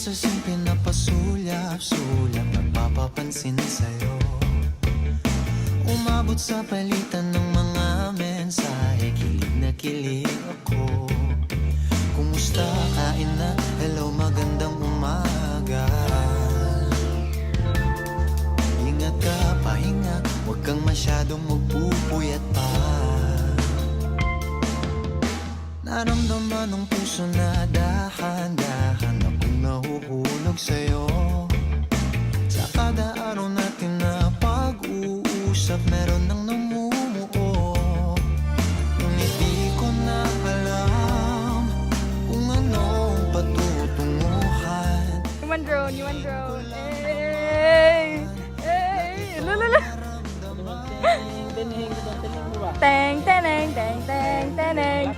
sa simple na pasulyap-sulyap, nagpapapansin sa'yo. Umabot sa palitan ng mga mensahe, kilig na kilig ako. Kumusta, kain na, hello, magandang umaga. Ingat ka, pahinga, huwag kang masyadong magpupuyat pa. Naramdaman ng puso na dahan-dahan akong nahuhulog sa'yo. Sa kada araw natin na pag-uusap, meron nang namumuo. Ngunit di ko na alam kung anong patutunguhan. You want drone. Hey! Hey! Lulala! Teng, teneng, teng, teng, teneng.